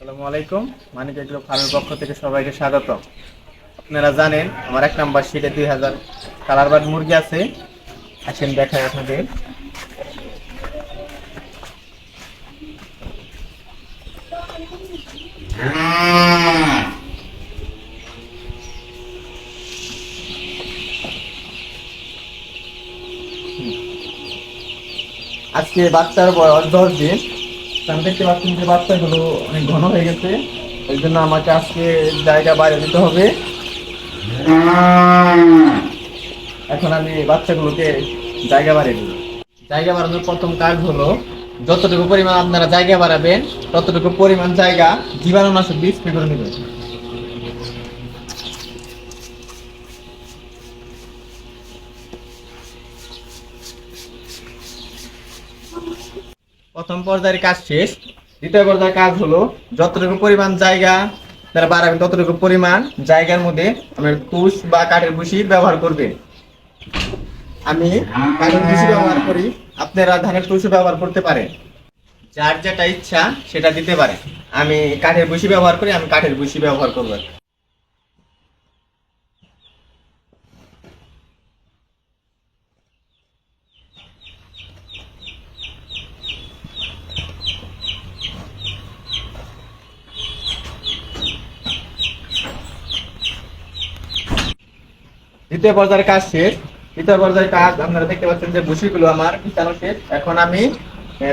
আসসালামু আলাইকুম। মানিক এগ্রো ফার্মের পক্ষ থেকে সবাইকে স্বাগত। আপনারা জানেন আমার 1 নম্বর শীটে 2000 কালার বার্ড মুরগি আছে। আসেন দেখাই আপনাদের। আজকে বাচ্চার বয়স 10 দিন। আমি দেখতে পাচ্ছেন যে বাচ্চাগুলো অনেক ঘন হয়ে গেছে। এই জন্য আমাকে আজকে জায়গা বাইরে দিতে হবে। এখন আমি বাচ্চাগুলোকে জায়গা বাড়িয়ে দেবো। জায়গা বাড়ানোর প্রথম কাজ হলো, যতটুকু পরিমাণ আপনারা জায়গা বাড়াবেন ততটুকু পরিমাণ জায়গা জীবাণুনাশক দিয়ে স্প্রে করে নেবেন। প্রথম পর্যায়ের কাজ শেষ। দ্বিতীয় পর্যায়ের কাজ হলো, যতটুকু পরিমাণ জায়গা তারা বাড়াবেন ততটুকু পরিমাণ জায়গার মধ্যে আপনার তুষ বা কাঠের ভুসি ব্যবহার করবেন। আমি কাঠের ভুসি ব্যবহার করি, আপনারা ধানের তুষও ব্যবহার করতে পারেন। যার যেটা ইচ্ছা সেটা দিতে পারে। আমি কাঠের ভুসি ব্যবহার করি, আমি কাঠের ভুসি ব্যবহার করবো। দ্বিতীয় পর্যায়ের কাজ শেষ। তৃতীয় পর্যায়ের কাজ আপনারা দেখতে পাচ্ছেন যে ভুসিগুলো আমার বিছানো শেষ। এখন আমি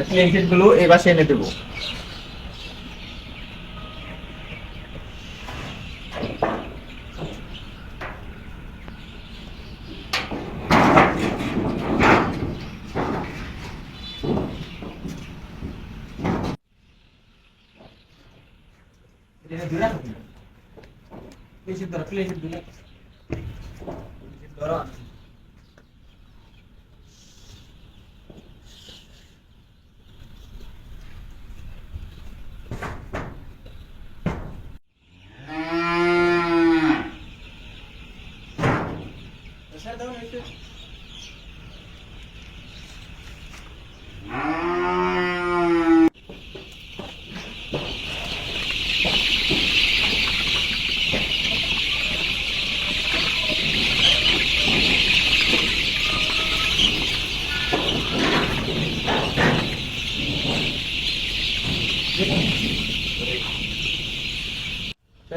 প্লেন শিট গুলো এই পাশে এনে দেবো।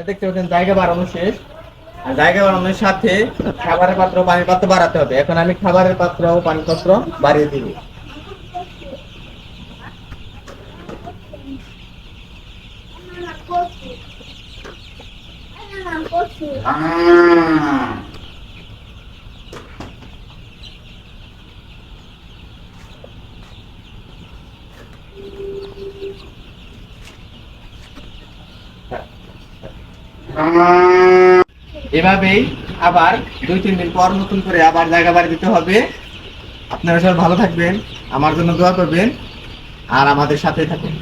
দেখতে পাচ্ছেন জায়গা বাড়ানো শেষ। আর জায়গা বাড়ানোর সাথে খাবারের পাত্র পানির পাত্র বাড়াতে হবে। এখন আমি খাবারের পাত্র ও পানির পাত্র বাড়িয়ে দিব। এভাবেই আবার 2-3 দিন পর নতুন করে আবার জায়গা বাড়ি দিতে হবে। আপনারা সবাই ভালো থাকবেন, আমার জন্য দোয়া করবেন আর আমাদের সাথে থাকবেন।